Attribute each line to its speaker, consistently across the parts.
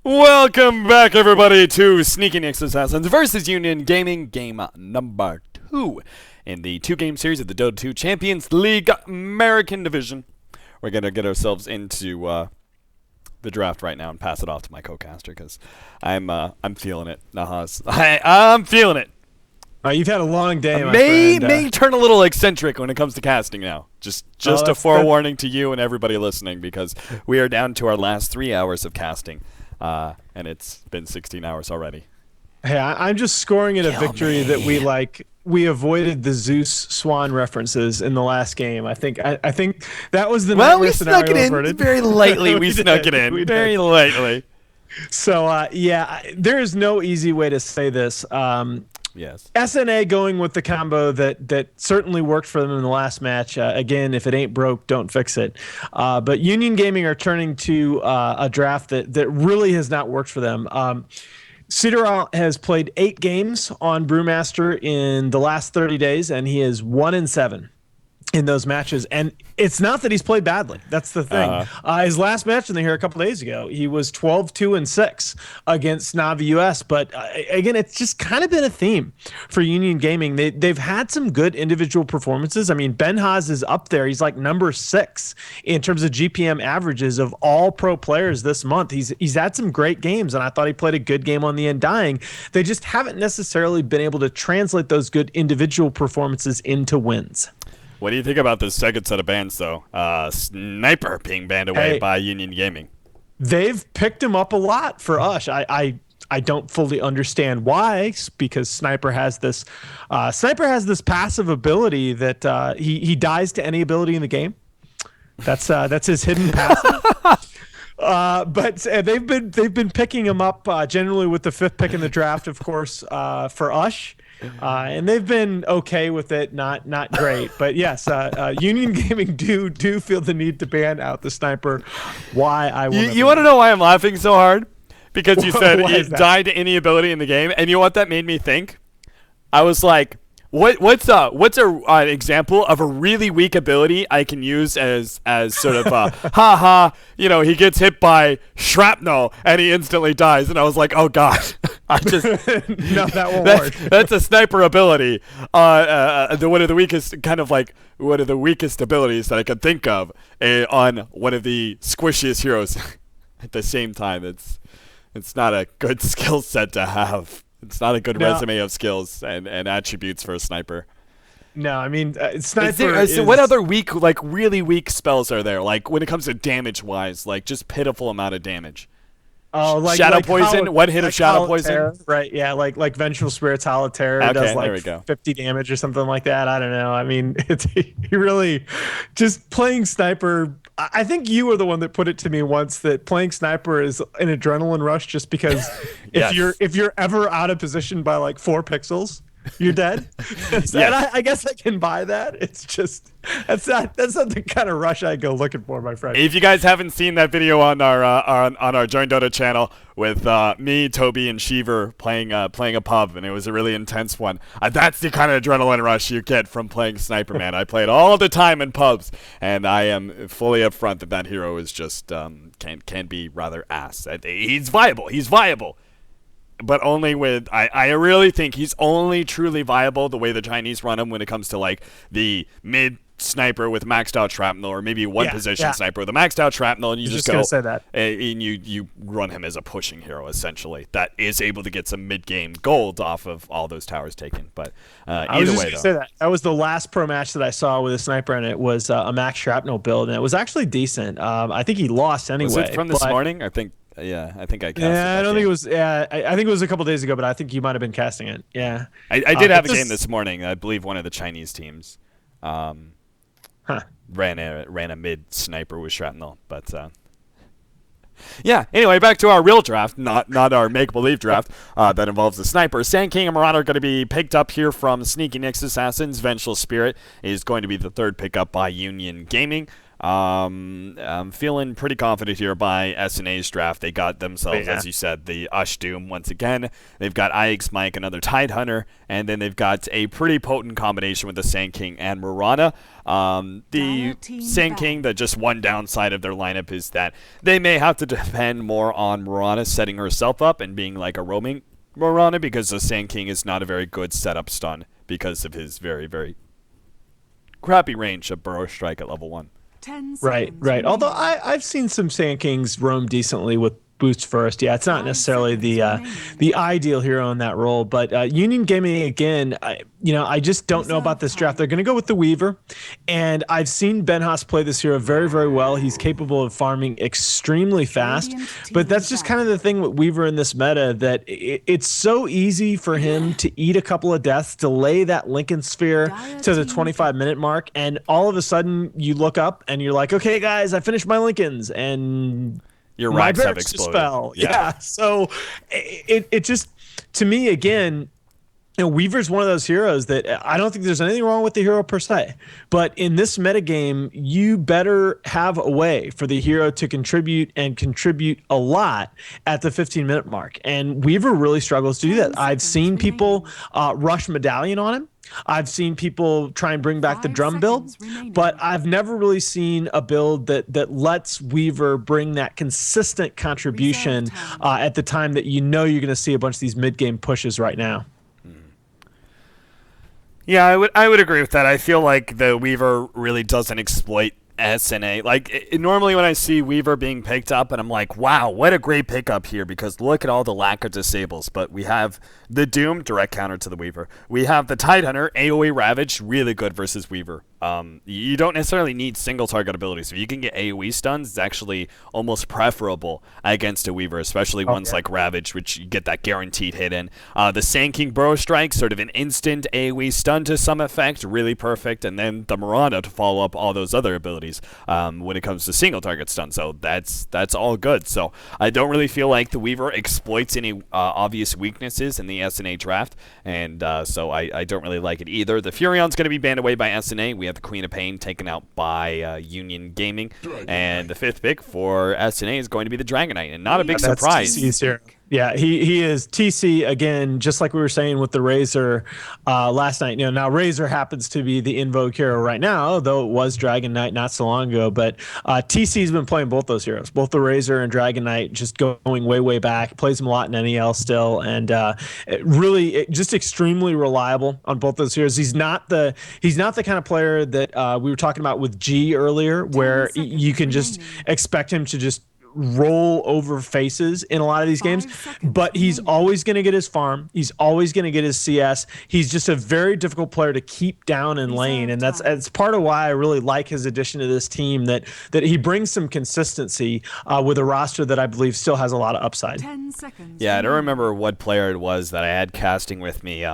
Speaker 1: Welcome back, everybody, to Sneaky Nix Assassins versus Union Gaming, game number 2 in the 2-game series of the Dota 2 Champions League American Division. We're going to get ourselves into the draft right now and pass it off to my co-caster because I'm feeling it. Nahas. I'm feeling it.
Speaker 2: You've had a long day, my
Speaker 1: friend.
Speaker 2: friend.
Speaker 1: May turn a little eccentric when it comes to casting now. Just a forewarning to you and everybody listening, because we are down to our last 3 hours of casting, and it's been 16 hours already.
Speaker 2: Hey, I'm just scoring it a victory that we avoided the Zeus Swan references in the last game. I think that was the
Speaker 1: we snuck it in very lightly. we snuck it in very lightly.
Speaker 2: So yeah, there is no easy way to say this.
Speaker 1: Yes.
Speaker 2: SNA going with the combo that certainly worked for them in the last match. Again, if it ain't broke, don't fix it. But Union Gaming are turning to a draft that really has not worked for them. Cedar has played 8 games on Brewmaster in the last 30 days, and he is 1-7 in those matches. And it's not that he's played badly. That's the thing. His last match in here a couple days ago, he was 12-2-6 against Navi US. But again, it's just kind of been a theme for Union Gaming. They've had some good individual performances. I mean, Ben Haas is up there. He's like number 6 in terms of GPM averages of all pro players this month. He's had some great games, and I thought he played a good game on the Undying. They just haven't necessarily been able to translate those good individual performances into wins.
Speaker 1: What do you think about this second set of bans, though? Sniper being banned away by Union Gaming.
Speaker 2: They've picked him up a lot for us. I don't fully understand why, because Sniper has this passive ability that he dies to any ability in the game. That's his hidden passive. But they've been picking him up generally with the 5th pick in the draft, of course, for Ush. And they've been okay with it, not great, but yes, Union Gaming do feel the need to ban out the Sniper. Why I will
Speaker 1: you want to know why I'm laughing so hard? Because you said it died to any ability in the game, and you know what that made me think? I was like, what's an example of a really weak ability I can use as sort of he gets hit by shrapnel and he instantly dies, and I was like, oh god. I just
Speaker 2: no, that won't work.
Speaker 1: That's a sniper ability. One of the weakest abilities that I could think of on one of the squishiest heroes. At the same time, it's not a good skill set to have. It's not a good resume of skills and attributes for a sniper.
Speaker 2: No, I mean sniper.
Speaker 1: So what other weak, really weak spells are there? Like when it comes to damage wise, just pitiful amount of damage.
Speaker 2: Oh,
Speaker 1: Shadow Poison. One hit of Shadow Poison.
Speaker 2: Right. Yeah. Like Vengeful Spirit's Hollow Terror does 50 damage or something like that. I don't know. I mean, he really just playing Sniper. I think you were the one that put it to me once that playing Sniper is an adrenaline rush, just because if you're ever out of position by 4 pixels, you're dead. And I guess I can buy that. It's just that's not the kind of rush I go looking for, my friend.
Speaker 1: If you guys haven't seen that video on our Join Dota channel with me, Toby, and Sheever playing a pub, and it was a really intense one. That's the kind of adrenaline rush you get from playing Sniper, man. I play it all the time in pubs, and I am fully upfront that hero is just can be rather ass. He's viable. But only with, I really think he's only truly viable the way the Chinese run him when it comes to the mid sniper with maxed out shrapnel, or maybe one position sniper with a maxed out shrapnel, and you just go
Speaker 2: gonna say that.
Speaker 1: And you run him as a pushing hero essentially that is able to get some mid game gold off of all those towers taken. But either way, though,
Speaker 2: that was the last pro match that I saw with a sniper, and it was a max shrapnel build, and it was actually decent. I think he lost anyway.
Speaker 1: Was it from this morning? I think. Yeah, I think I casted
Speaker 2: I don't think it was. Yeah, I think it was a couple days ago, but I think you might have been casting it. Yeah,
Speaker 1: I did have a game this morning. I believe one of the Chinese teams ran a mid sniper with shrapnel, but yeah. Anyway, back to our real draft, not our make believe draft that involves the sniper. Sand King and Marauder are going to be picked up here from Sneaky Nix Assassins. Vengeful Spirit is going to be the 3rd pickup by Union Gaming. I'm feeling pretty confident here by SNA's draft. They got themselves, as you said, the Doom once again. They've got IX Mike, another Tidehunter, and then they've got a pretty potent combination with the Sand King and Mirana. The Sand King, the just one downside of their lineup is that they may have to depend more on Mirana setting herself up and being like a roaming Mirana, because the Sand King is not a very good setup stun because of his very, very crappy range of Burrow Strike at level 1.
Speaker 2: Right. Although I've seen some Sand Kings roam decently with boost first. Yeah, it's not necessarily the ideal hero in that role, but Union Gaming again. I just don't know about this draft. They're going to go with the Weaver, and I've seen Ben Haas play this hero very, very well. He's capable of farming extremely fast, but that's just kind of the thing with Weaver in this meta, that it's so easy for him to eat a couple of deaths, delay that Lincoln Sphere to the 25-minute mark, and all of a sudden you look up and you're like, okay, guys, I finished my Lincolns, and
Speaker 1: your racks have exploded.
Speaker 2: Yeah. So it just, to me, again, Weaver's one of those heroes that I don't think there's anything wrong with the hero per se, but in this metagame, you better have a way for the hero to contribute a lot at the 15-minute mark. And Weaver really struggles to do that. I've seen people rush Medallion on him. I've seen people try and bring back the drum build, but I've never really seen a build that lets Weaver bring that consistent contribution at the time that you're going to see a bunch of these mid-game pushes right now.
Speaker 1: Yeah, I would agree with that. I feel like the Weaver really doesn't exploit SNA. Like, normally when I see Weaver being picked up, and I'm like, wow, what a great pickup here, because look at all the lack of disables. But we have the Doom, direct counter to the Weaver. We have the Tidehunter, AoE Ravage, really good versus Weaver. You don't necessarily need single target abilities. If you can get AoE stuns, it's actually almost preferable against a Weaver, especially ones like Ravage, which you get that guaranteed hit in. The Sand King Burrow Strike, sort of an instant AoE stun to some effect, really perfect. And then the Mirana to follow up all those other abilities when it comes to single target stun. So that's all good. So I don't really feel like the Weaver exploits any obvious weaknesses in the SNA draft, and so I don't really like it either. The Furion's going to be banned away by SNA. We have the Queen of Pain taken out by Union Gaming, and the 5th pick for SNA is going to be the Dragonite, and not a big surprise.
Speaker 2: Yeah, he is TC again, just like we were saying with the Razor last night. Now Razor happens to be the in-vogue hero right now, though it was Dragon Knight not so long ago. But TC's been playing both those heroes, both the Razor and Dragon Knight, just going way back. Plays them a lot in NEL still, and just extremely reliable on both those heroes. He's not the kind of player that we were talking about with G earlier, where you can just expect him to just roll over faces in a lot of these games, but he's always going to get his farm. He's always going to get his CS. He's just a very difficult player to keep down in lane, and that's part of why I really like his addition to this team, that he brings some consistency with a roster that I believe still has a lot of upside.
Speaker 3: 10 seconds.
Speaker 1: Yeah, I don't remember what player it was that I had casting with me.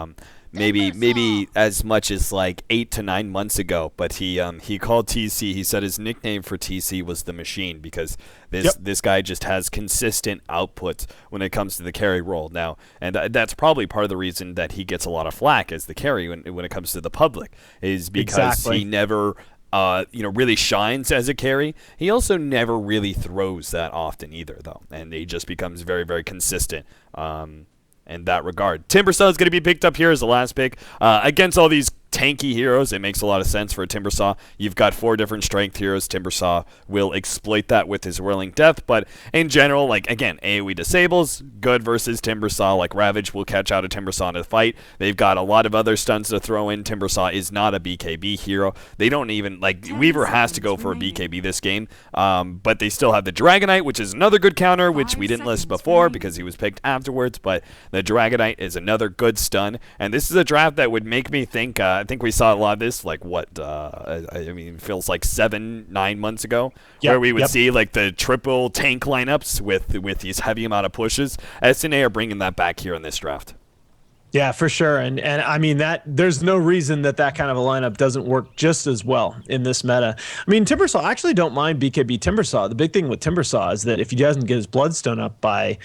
Speaker 1: Maybe as much as like 8 to 9 months ago, but he called TC. He said his nickname for TC was the Machine, because this guy just has consistent output when it comes to the carry role now, and that's probably part of the reason that he gets a lot of flack as the carry when it comes to the public, is because he never really shines as a carry. He also never really throws that often either, though, and he just becomes very, very consistent in that regard. Timbersaw is going to be picked up here as the last pick. Against all these tanky heroes, it makes a lot of sense for a Timbersaw. You've got 4 different strength heroes. Timbersaw will exploit that with his Whirling Death, but in general, like, again, AoE disables, good versus Timbersaw. Like, Ravage will catch out a Timbersaw in a fight. They've got a lot of other stuns to throw in. Timbersaw is not a BKB hero. They don't even, like, Weaver has to go for a BKB this game, but they still have the Dragonite, which is another good counter, which we didn't list before because he was picked afterwards, but the Dragonite is another good stun, and this is a draft that would make me think, I think we saw a lot of this, like, it feels like 7-9 months ago, where we would see, like, the triple tank lineups with these heavy amount of pushes. SNA are bringing that back here in this draft.
Speaker 2: Yeah, for sure. And I mean that there's no reason that kind of a lineup doesn't work just as well in this meta. I mean, Timbersaw, I actually don't mind BKB Timbersaw. The big thing with Timbersaw is that if he doesn't get his Bloodstone up by,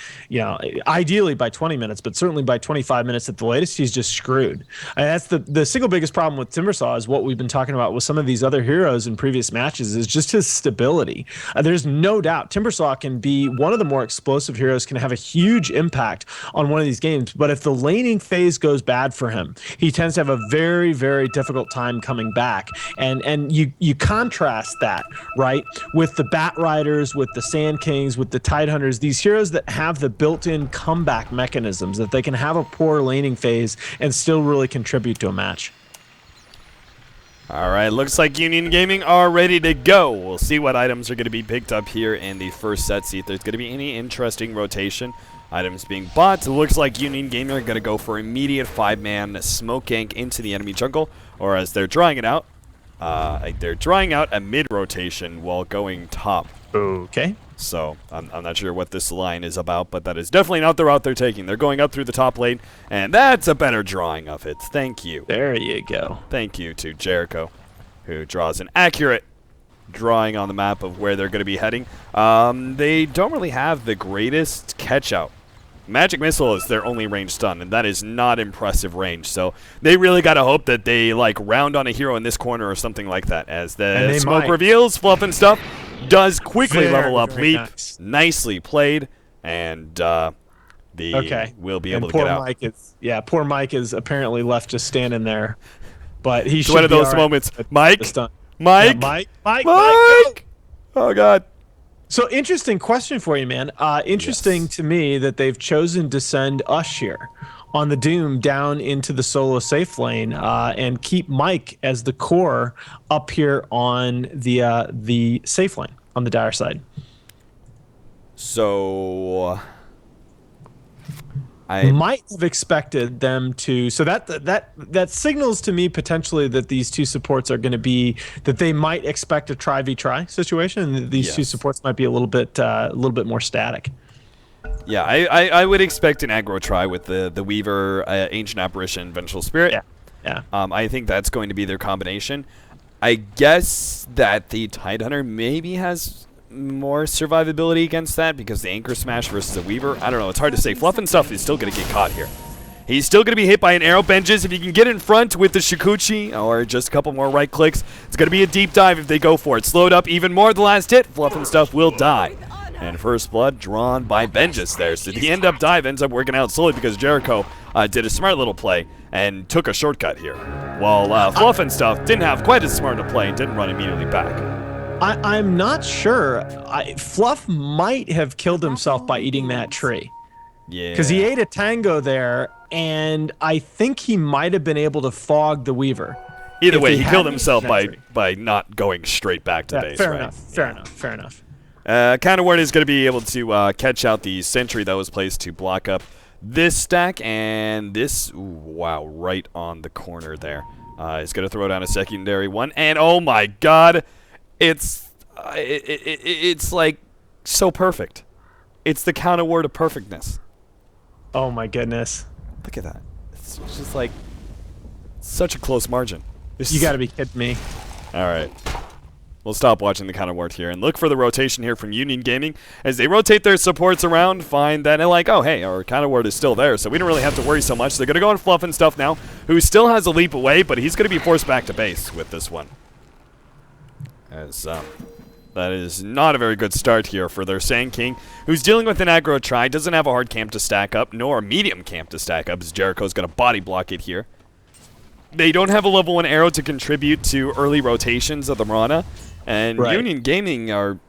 Speaker 2: ideally by 20 minutes, but certainly by 25 minutes at the latest, he's just screwed. And that's the single biggest problem with Timbersaw is what we've been talking about with some of these other heroes in previous matches is just his stability. There's no doubt Timbersaw can be one of the more explosive heroes, can have a huge impact on one of these games. But if the laning phase goes bad for him, he tends to have a very, very difficult time coming back. And you contrast that, right, with the Bat Riders, with the Sand Kings, with the Tidehunters, these heroes that have the built-in comeback mechanisms that they can have a poor laning phase and still really contribute to a match.
Speaker 1: All right, looks like Union Gaming are ready to go. We'll see what items are going to be picked up here in the first set, see if there's going to be any interesting rotation. Items being bought. It looks like Union Gaming are going to go for immediate 5-man smoke gank into the enemy jungle, or as they're drawing it out, they're drawing out a mid-rotation while going top.
Speaker 2: Okay.
Speaker 1: So I'm not sure what this line is about, but that is definitely not the route they're taking. They're going up through the top lane, and that's a better drawing of it. Thank you.
Speaker 2: There you go.
Speaker 1: Thank you to Jericho, who draws an accurate drawing on the map of where they're going to be heading. They don't really have the greatest catch-out. Magic Missile is their only range stun, and that is not impressive range. So they really got to hope that they round on a hero in this corner or something like that. As the smoke reveals, Fluff and Stuff does quickly level up Leap.
Speaker 2: Nice.
Speaker 1: Nicely played, and will be able to get out.
Speaker 2: Poor Mike is apparently left just standing there, but he should
Speaker 1: one of
Speaker 2: be
Speaker 1: those
Speaker 2: all right
Speaker 1: moments.
Speaker 2: with
Speaker 1: Mike,
Speaker 2: the stun.
Speaker 1: Mike,
Speaker 2: Yeah, Mike.
Speaker 1: Oh God.
Speaker 2: So interesting question for you, man. Interesting to me that they've chosen to send Ush here on the Doom down into the solo safe lane and keep Mike as the core up here on the safe lane on the Dire side.
Speaker 1: So I
Speaker 2: might have expected them to. So that signals to me potentially that these two supports are going to be that they might expect a try v try situation, and these two supports might be a little bit more static.
Speaker 1: Yeah, I would expect an aggro try with the Weaver, Ancient Apparition, Vengeful Spirit.
Speaker 2: Yeah.
Speaker 1: I think that's going to be their combination. I guess that the Tidehunter maybe has more survivability against that because the Anchor Smash versus a Weaver. I don't know. It's hard to say. Fluff and Stuff is still going to get caught here. He's still going to be hit by an arrow. Benches, if he can get in front with the Shikuchi or just a couple more right clicks, it's going to be a deep dive if they go for it. Slowed up even more the last hit. Fluff and Stuff will die. And first blood drawn by Benjis there. So the end-up dive ends up working out slowly because Jericho did a smart little play and took a shortcut here. While Fluff and Stuff didn't have quite as smart a play and didn't run immediately back.
Speaker 2: I'm not sure. Fluff might have killed himself by eating that tree.
Speaker 1: Yeah.
Speaker 2: Because he ate a tango there, and I think he might have been able to fog the Weaver.
Speaker 1: Either way, he killed himself by not going straight back to base.
Speaker 2: Fair
Speaker 1: right?
Speaker 2: Fair enough.
Speaker 1: Counterward is going to be able to catch out the sentry that was placed to block up this stack, and this, wow, right on the corner there. Is going to throw down a secondary one, and oh my God, it's like so perfect. It's the counterword of perfectness.
Speaker 2: Oh my goodness.
Speaker 1: Look at that. It's just like such a close margin.
Speaker 2: You got to be kidding me.
Speaker 1: All right. We'll stop watching the counterward here and look for the rotation here from Union Gaming. As they rotate their supports around, find that, and like, oh, hey, our counterward is still there, so we don't really have to worry so much. They're going to go on Fluff and Stuff now, who still has a leap away, but he's going to be forced back to base with this one. As that is not a very good start here for their Sand King, who's dealing with an aggro try, doesn't have a hard camp to stack up, nor a medium camp to stack up, as Jericho's going to body block it here. They don't have a level 1 arrow to contribute to early rotations of the Mirana, and Union Gaming are,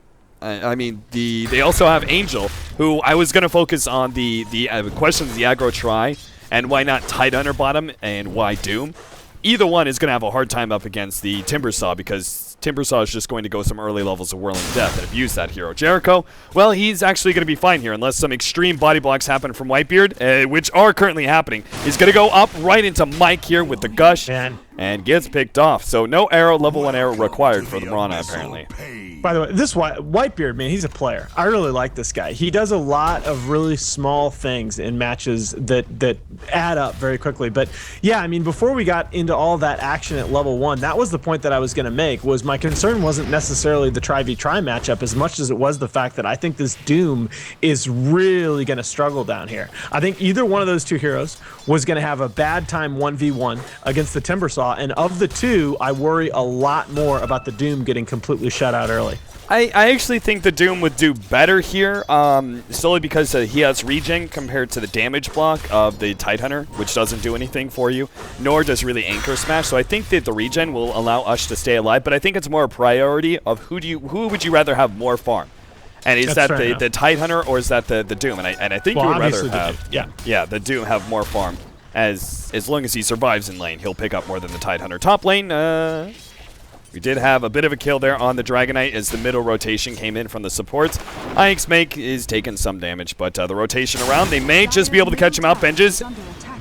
Speaker 1: they also have Angel, who I was going to focus on the questions, the aggro try, and why not Tidehunter bottom, and why Doom. Either one is going to have a hard time up against the Timbersaw, because Timbersaw is just going to go some early levels of Whirling Death and abuse that hero. Jericho, well, he's actually going to be fine here unless some extreme body blocks happen from Whitebeard, which are currently happening. He's going to go up right into Mike here with the Gush, and and gets picked off. So no arrow, level 1 arrow required for the Mirana, apparently.
Speaker 2: By the way, this Whitebeard, man, he's a player. I really like this guy. He does a lot of really small things in matches that add up very quickly. But yeah, I mean, before we got into all that action at level 1, that was the point that I was going to make, was my concern wasn't necessarily the Tri-v-Tri matchup as much as it was the fact that I think this Doom is really going to struggle down here. I think either one of those two heroes was going to have a bad time 1v1 against the Timbersaw, and of the two, I worry a lot more about the Doom getting completely shut out early.
Speaker 1: I actually think the Doom would do better here, solely because he has regen compared to the damage block of the Tidehunter, which doesn't do anything for you, nor does really Anchor Smash. So I think that the regen will allow Ush to stay alive, but I think it's more a priority of who would you rather have more farm? And is that the Tidehunter or is that the Doom? And I think you would rather have the Doom have more farm. As long as he survives in lane, he'll pick up more than the Tidehunter. Top lane, we did have a bit of a kill there on the Dragonite as the middle rotation came in from the supports. Ixmake is taking some damage, but the rotation around, they may just be able to catch him out. Benjes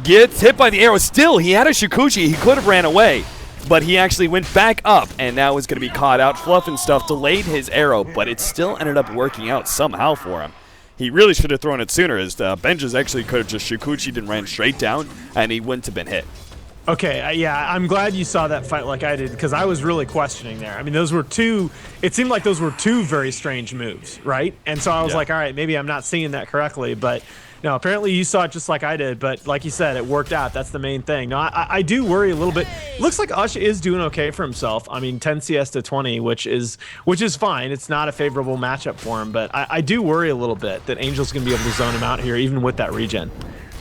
Speaker 1: gets hit by the arrow. Still, he had a Shukuchi. He could have ran away, but he actually went back up and now is going to be caught out. Fluff and stuff delayed his arrow, but it still ended up working out somehow for him. He really should have thrown it sooner, as Benjes actually could have just Shukuchi'd and ran straight down, and he wouldn't have been hit.
Speaker 2: Okay, yeah, I'm glad you saw that fight like I did, because I was really questioning there. I mean, those were two, it seemed like those were two very strange moves, right? And so I was like, all right, maybe I'm not seeing that correctly, but no, apparently you saw it just like I did, but like you said, it worked out. That's the main thing. No, I do worry a little bit. Looks like Ush is doing okay for himself. I mean, 10 CS to 20, which is fine. It's not a favorable matchup for him, but I do worry a little bit that Angel's going to be able to zone him out here, even with that regen.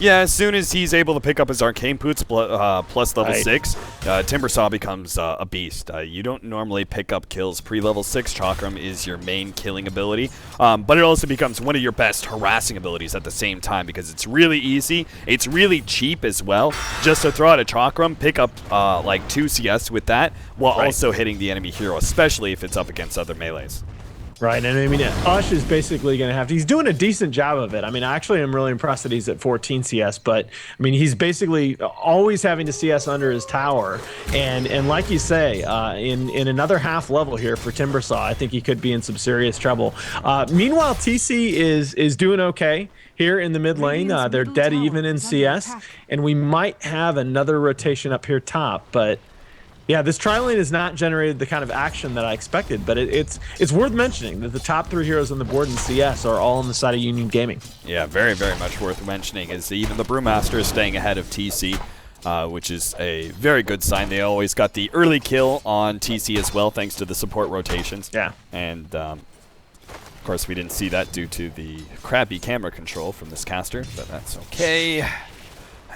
Speaker 1: Yeah, as soon as he's able to pick up his Arcane Boots plus level 6, Timbersaw becomes a beast. You don't normally pick up kills pre-level 6. Chakram is your main killing ability, but it also becomes one of your best harassing abilities at the same time because it's really easy. It's really cheap as well. Just to throw out a Chakram, pick up like 2 CS with that while also hitting the enemy hero, especially if it's up against other melees.
Speaker 2: Right, and I mean, Ush is basically going to have to, he's doing a decent job of it. I mean, actually, I'm really impressed that he's at 14 CS, but I mean, he's basically always having to CS under his tower. And like you say, in another half level here for Timbersaw, I think he could be in some serious trouble. Meanwhile, TC is doing okay here in the mid lane. They're dead even in CS, and we might have another rotation up here top, but yeah, this tri-lane has not generated the kind of action that I expected, but it's worth mentioning that the top 3 heroes on the board in CS are all on the side of Union Gaming.
Speaker 1: Yeah, very, very much worth mentioning is even the Brewmaster is staying ahead of TC, which is a very good sign. They always got the early kill on TC as well, thanks to the support rotations.
Speaker 2: Yeah.
Speaker 1: And, of course, we didn't see that due to the crappy camera control from this caster, but that's okay.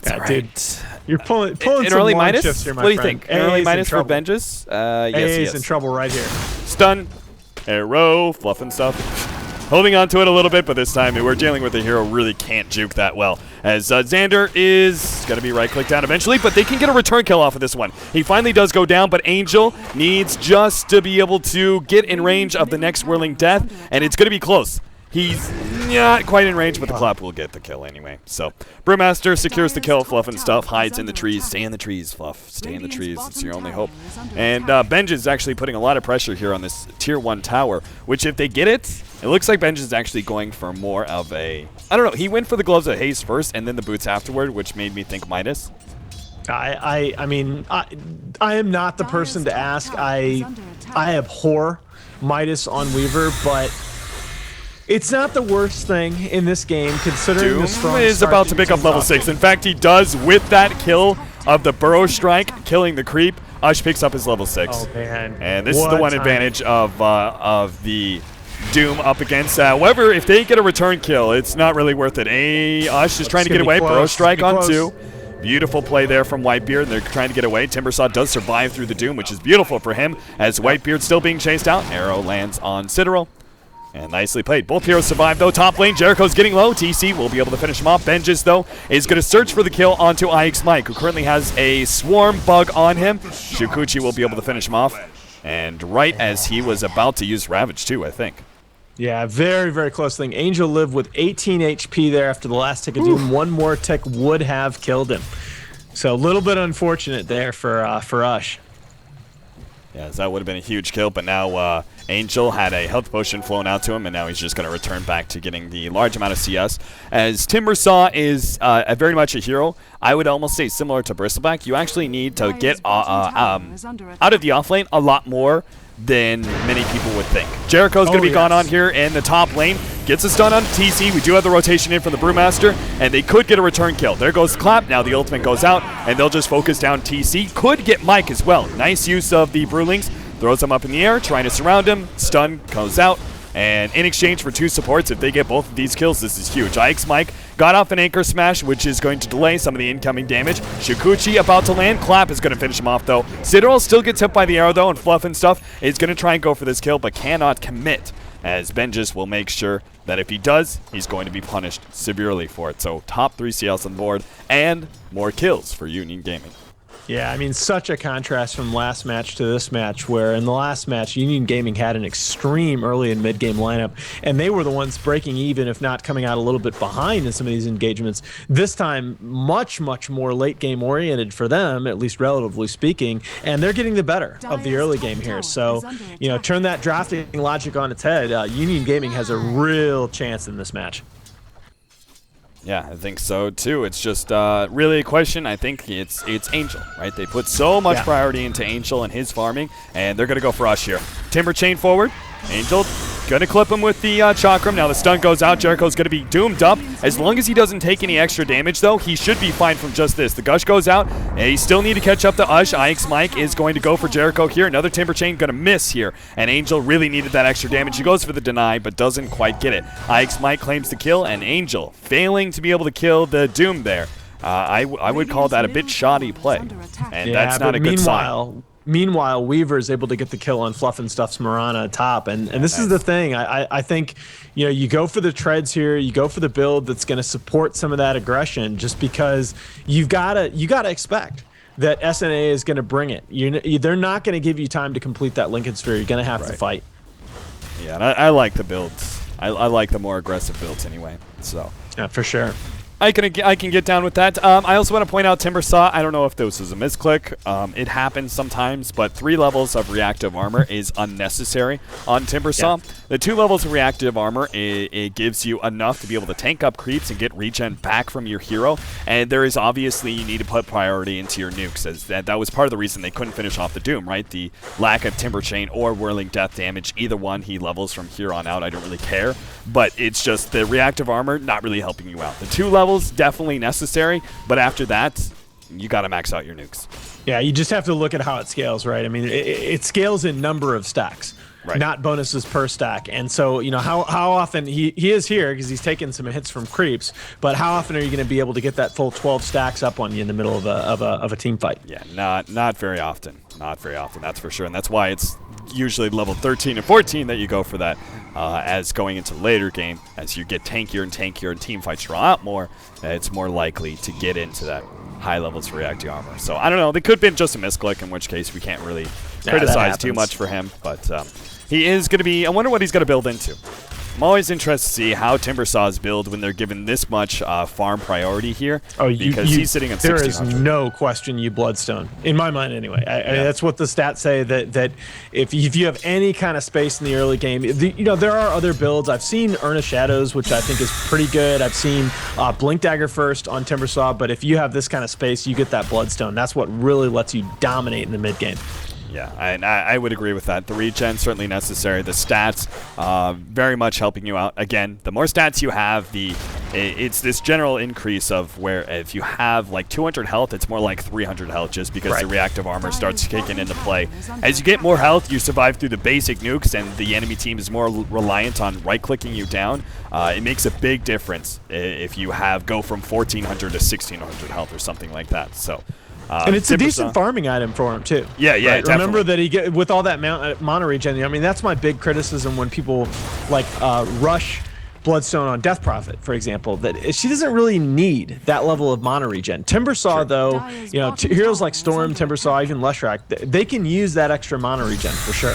Speaker 1: That's right.
Speaker 2: Dude, you're pulling
Speaker 1: an
Speaker 2: some
Speaker 1: early
Speaker 2: long
Speaker 1: minus?
Speaker 2: shifts here, my
Speaker 1: what do you
Speaker 2: friend.
Speaker 1: think? An early minus for Benjes? Yes,
Speaker 2: he's in trouble right here.
Speaker 1: Stun, arrow, fluff and stuff. Holding on to it a little bit, but this time we're dealing with a hero who really can't juke that well. As Xander is going to be right-clicked down eventually, but they can get a return kill off of this one. He finally does go down, but Angel needs just to be able to get in range of the next Whirling Death, and it's going to be close. He's not quite in range, but the clap will get the kill anyway. So, Brewmaster secures the kill. Fluff and stuff hides in the trees. Stay in the trees, Fluff. Stay in the trees. It's your only hope. And Benj is actually putting a lot of pressure here on this Tier 1 tower, which if they get it, it looks like Benj is actually going for more of a... I don't know. He went for the Gloves of Haste first and then the boots afterward, which made me think Midas.
Speaker 2: I mean, I am not the person to ask. I abhor Midas on Weaver, but... it's not the worst thing in this game, considering
Speaker 1: Doom
Speaker 2: the strong
Speaker 1: is about to pick up level 6. In fact, he does with that kill of the Burrow Strike, killing the creep. Ush picks up his level 6.
Speaker 2: Oh, man.
Speaker 1: And this is the one advantage of the Doom up against. However, if they get a return kill, it's not really worth it. Ush is trying to get away. Burrow Strike on 2. Beautiful play there from Whitebeard, and they're trying to get away. Timbersaw does survive through the Doom, which is beautiful for him, as Whitebeard's still being chased out. Arrow lands on Citadel. And nicely played. Both heroes survive, though. Top lane, Jericho's getting low. TC will be able to finish him off. Benjes, though, is going to search for the kill onto Ixmake, who currently has a swarm bug on him. Shukuchi will be able to finish him off. And right as he was about to use Ravage, too, I think.
Speaker 2: Yeah, very, very close thing. Angel lived with 18 HP there after the last tick of Doom. One more tick would have killed him. So a little bit unfortunate there for Ush.
Speaker 1: Yeah, that would have been a huge kill, but now Angel had a health potion flown out to him, and now he's just going to return back to getting the large amount of CS. As Timbersaw is very much a hero, I would almost say similar to Bristleback, you actually need to get out of the offlane a lot more than many people would think. Jericho's going to be gone on here in the top lane. Gets a stun on TC. We do have the rotation in from the Brewmaster, and they could get a return kill. There goes the clap. Now the ultimate goes out, and they'll just focus down TC. Could get Mike as well. Nice use of the Brewlings. Throws him up in the air, trying to surround him. Stun goes out. And in exchange for 2 supports, if they get both of these kills, this is huge. Ike's Mike got off an anchor smash, which is going to delay some of the incoming damage. Shikuchi about to land. Clap is going to finish him off, though. Citadel still gets hit by the arrow, though, and Fluff and stuff is going to try and go for this kill, but cannot commit, as Benjis will make sure that if he does, he's going to be punished severely for it. So top 3 CLs on the board and more kills for Union Gaming.
Speaker 2: Yeah, I mean, such a contrast from last match to this match, where in the last match, Union Gaming had an extreme early and mid-game lineup, and they were the ones breaking even, if not coming out a little bit behind in some of these engagements. This time, much, much more late-game oriented for them, at least relatively speaking, and they're getting the better of the early game here. So, you know, turn that drafting logic on its head. Union Gaming has a real chance in this match.
Speaker 1: Yeah, I think so too. It's just really a question. I think it's Angel, right? They put so much priority into Angel and his farming, and they're going to go for Ush here. Timber chain forward. Angel going to clip him with the Chakram. Now the stun goes out. Jericho's going to be doomed up. As long as he doesn't take any extra damage, though, he should be fine from just this. The Gush goes out, and he still need to catch up to Ush. Ike's Mike is going to go for Jericho here. Another Timber Chain going to miss here, and Angel really needed that extra damage. He goes for the deny, but doesn't quite get it. Ike's Mike claims the kill, and Angel failing to be able to kill the Doom there. I would call that a bit shoddy play, and that's not a good sign.
Speaker 2: Meanwhile, Weaver is able to get the kill on Fluff and Stuff's Marana top, and this is the thing. I think, you know, you go for the treads here, you go for the build that's going to support some of that aggression, just because you gotta expect that SNA is going to bring it. They're not going to give you time to complete that Lincoln Sphere. You're going to have to fight.
Speaker 1: Yeah, and I like the builds. I like the more aggressive builds anyway. So
Speaker 2: yeah, for sure.
Speaker 1: I can get down with that. I also want to point out Timbersaw. I don't know if this was a misclick. It happens sometimes, but 3 levels of reactive armor is unnecessary on Timbersaw. Yeah. The 2 levels of reactive armor, it gives you enough to be able to tank up creeps and get regen back from your hero. And there is obviously, you need to put priority into your nukes, as that was part of the reason they couldn't finish off the Doom, right? The lack of Timber Chain or Whirling Death damage. Either one he levels from here on out. I don't really care. But it's just the reactive armor not really helping you out. The 2 levels definitely necessary, but after that, you got to max out your nukes.
Speaker 2: Yeah, you just have to look at how it scales, right? I mean, it scales in number of stacks, not bonuses per stack. And so, you know, how often he is here because he's taking some hits from creeps, but how often are you going to be able to get that full 12 stacks up on you in the middle of a team fight?
Speaker 1: Yeah, not very often. Not very often, that's for sure. And that's why it's usually level 13 and 14 that you go for that, as going into the later game, as you get tankier and tankier and team fights draw out more, it's more likely to get into that high levels of reactive armor. So I don't know, they could have been just a misclick, in which case we can't really criticize too much for him, but he is going to be, I wonder what he's going to build into. I'm always interested to see how Timbersaw's build when they're given this much farm priority here. Oh, because he's sitting at 1600.
Speaker 2: There is no question you Bloodstone, in my mind anyway. I mean, that's what the stats say, that if you have any kind of space in the early game, you know, there are other builds. I've seen Urn of Shadows, which I think is pretty good. I've seen Blink Dagger first on Timbersaw, but if you have this kind of space, you get that Bloodstone. That's what really lets you dominate in the mid game.
Speaker 1: Yeah, and I would agree with that. The regen certainly necessary. The stats very much helping you out. Again, the more stats you have, it's this general increase of where if you have like 200 health, it's more like 300 health, just because the reactive armor starts kicking into play. As you get more health, you survive through the basic nukes, and the enemy team is more reliant on right-clicking you down. It makes a big difference if you go from 1400 to 1600 health or something like that. So.
Speaker 2: And it's a decent farming item for him too.
Speaker 1: Yeah, yeah.
Speaker 2: Right? Remember that he get with all that mono regen. I mean, that's my big criticism when people like rush Bloodstone on Death Prophet, for example. That she doesn't really need that level of mono regen. Timbersaw, though, you know, heroes like Storm, Timbersaw, even Leshrac, they can use that extra mono regen for sure.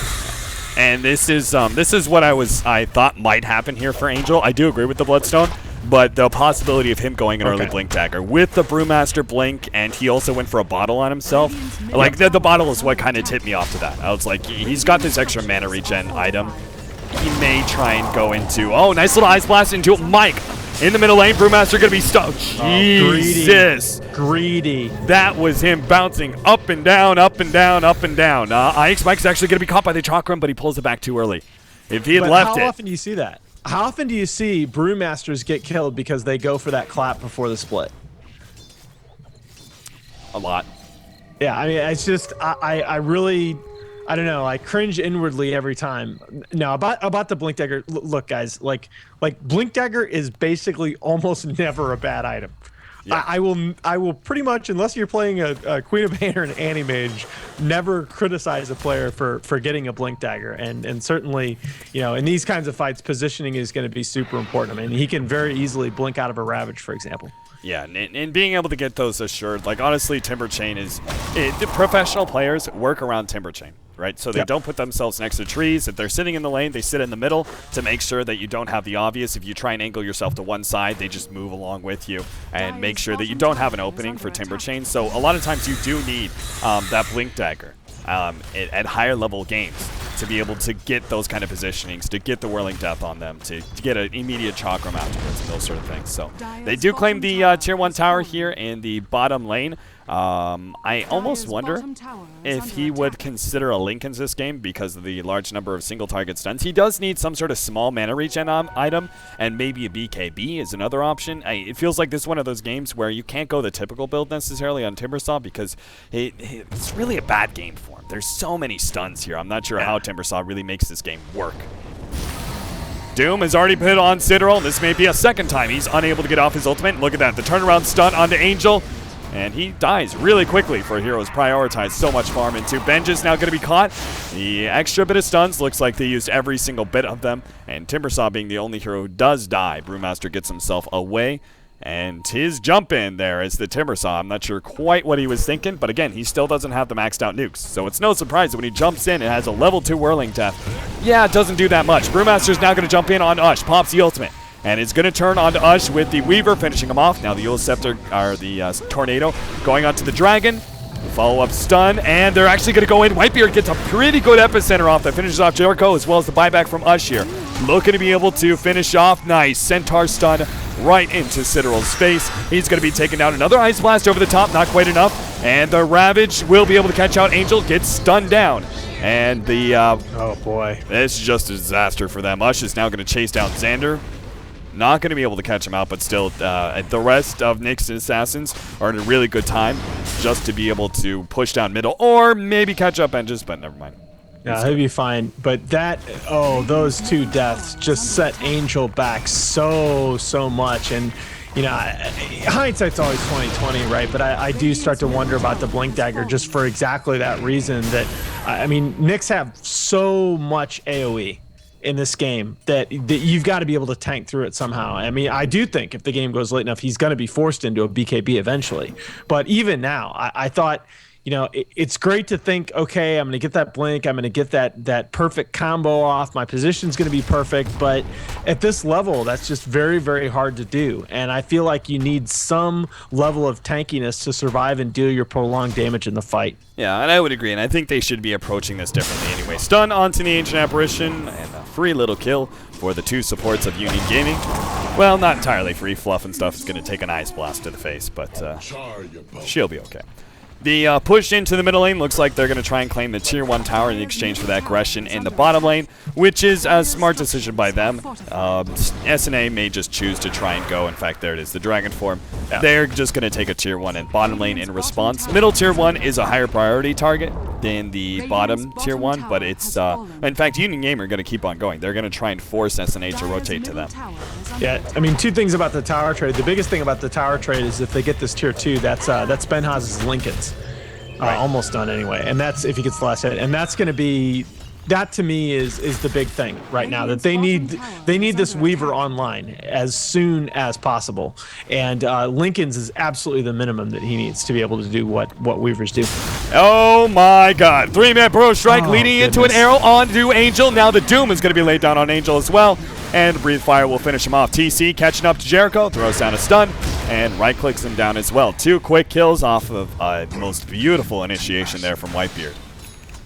Speaker 1: And this is what I thought might happen here for Angel. I do agree with the Bloodstone. but the possibility of him going an early Blink Dagger with the Brewmaster Blink, and he also went for a bottle on himself. Like, the bottle is what kind of tipped me off to that. I was like, he's got this extra mana regen item. He may try and go into, oh, nice little Ice Blast into Mike. In the middle lane, Brewmaster gonna be stuck. Jesus.
Speaker 2: Greedy.
Speaker 1: That was him bouncing up and down, up and down, up and down. Ike's Mike's actually gonna be caught by the Chakram, but he pulls it back too early. If he had left it.
Speaker 2: How often do you see that? How often do you see Brewmasters get killed because they go for that clap before the split?
Speaker 1: A lot.
Speaker 2: Yeah, I mean, it's just, I really, I don't know, I cringe inwardly every time. No, about the Blink Dagger, look, guys, like Blink Dagger is basically almost never a bad item. Yeah. I will pretty much, unless you're playing a Queen of Pain or an Anti-Mage, never criticize a player for getting a Blink Dagger. And certainly, you know, in these kinds of fights, positioning is going to be super important. I mean, he can very easily blink out of a Ravage, for example.
Speaker 1: Yeah, and being able to get those assured, like, honestly, Timber Chain is, the professional players work around Timber Chain, right? So they don't put themselves next to trees. If they're sitting in the lane, they sit in the middle to make sure that you don't have the obvious. If you try and angle yourself to one side, they just move along with you and make sure that you don't have an opening for Timber Chain. So a lot of times you do need that Blink Dagger at higher level games to be able to get those kind of positionings, to get the Whirling Death on them, to get an immediate Chakram afterwards, and those sort of things. So they do claim the Tier 1 tower here in the bottom lane. I almost wonder if he would consider a Linken's this game because of the large number of single target stuns. He does need some sort of small mana regen item, and maybe a BKB is another option. It feels like this is one of those games where you can't go the typical build necessarily on Timbersaw because it's really a bad game for him. There's so many stuns here. I'm not sure how Timbersaw really makes this game work. Doom has already put on Citadel. This may be a second time he's unable to get off his ultimate. Look at that, the turnaround stun onto Angel. And he dies really quickly for heroes prioritized so much farm into. Benj is now going to be caught. The extra bit of stuns looks like they used every single bit of them. And Timbersaw being the only hero who does die. Brewmaster gets himself away. And his jump in there is the Timbersaw. I'm not sure quite what he was thinking, but again, he still doesn't have the maxed out nukes. So it's no surprise that when he jumps in, it has a level 2 Whirling Death. Yeah, it doesn't do that much. Brewmaster's now going to jump in on Ush, pops the ultimate. And it's going to turn onto Ush with the Weaver, finishing him off. Now the Eul Scepter, or the Tornado, going onto the Dragon. Follow-up stun, and they're actually going to go in. Whitebeard gets a pretty good epicenter off that finishes off Jericho, as well as the buyback from Ush here. Looking to be able to finish off. Nice. Centaur stun right into Citadel's face. He's going to be taking down another Ice Blast over the top. Not quite enough. And the Ravage will be able to catch out Angel. Gets stunned down. And the...
Speaker 2: oh, boy.
Speaker 1: It's just a disaster for them. Ush is now going to chase down Xander. Not going to be able to catch him out, but still, the rest of Nyx's assassins are in a really good time just to be able to push down middle or maybe catch up Benjes, but never mind.
Speaker 2: Yeah, he'll be fine. But that, those two deaths just set Angel back so much. And, you know, hindsight's always 20/20, right? But I do start to wonder about the Blink Dagger just for exactly that reason that, I mean, Nyx have so much AoE in this game that you've got to be able to tank through it somehow. I mean, I do think if the game goes late enough, he's going to be forced into a BKB eventually. But even now, I thought, you know, it's great to think, okay, I'm going to get that blink, I'm going to get that perfect combo off, my position's going to be perfect, but at this level, that's just very, very hard to do. And I feel like you need some level of tankiness to survive and deal your prolonged damage in the fight.
Speaker 1: Yeah, and I would agree, and I think they should be approaching this differently anyway. Stun onto the Ancient Apparition, and a free little kill for the two supports of Union Gaming. Well, not entirely free. Fluff and stuff is going to take an Ice Blast to the face, but she'll be okay. The push into the middle lane looks like they're going to try and claim the Tier 1 tower in exchange for that aggression in the bottom lane, which is a smart decision by them. SNA may just choose to try and go. In fact, there it is, the Dragon form. Yeah. They're just going to take a Tier 1 in bottom lane in response. Middle Tier 1 is a higher priority target than the bottom Tier 1, but it's, in fact, Union Gamer are going to keep on going. They're going to try and force SNA to rotate to them.
Speaker 2: Yeah, I mean, two things about the tower trade. The biggest thing about the tower trade is if they get this Tier 2, that's Benhaz's Linken's. Almost done anyway, and that's if he gets the last hit, and that's going to be, that to me is the big thing right now, that they need this Weaver online as soon as possible, and Linken's is absolutely the minimum that he needs to be able to do what Weavers do.
Speaker 1: Oh my God! 3-man Pro Strike leading into an arrow onto Angel. Now the Doom is going to be laid down on Angel as well. and Breathe Fire will finish him off. TC catching up to Jericho, throws down a stun, and right-clicks him down as well. 2 quick kills off of a most beautiful initiation there from Whitebeard.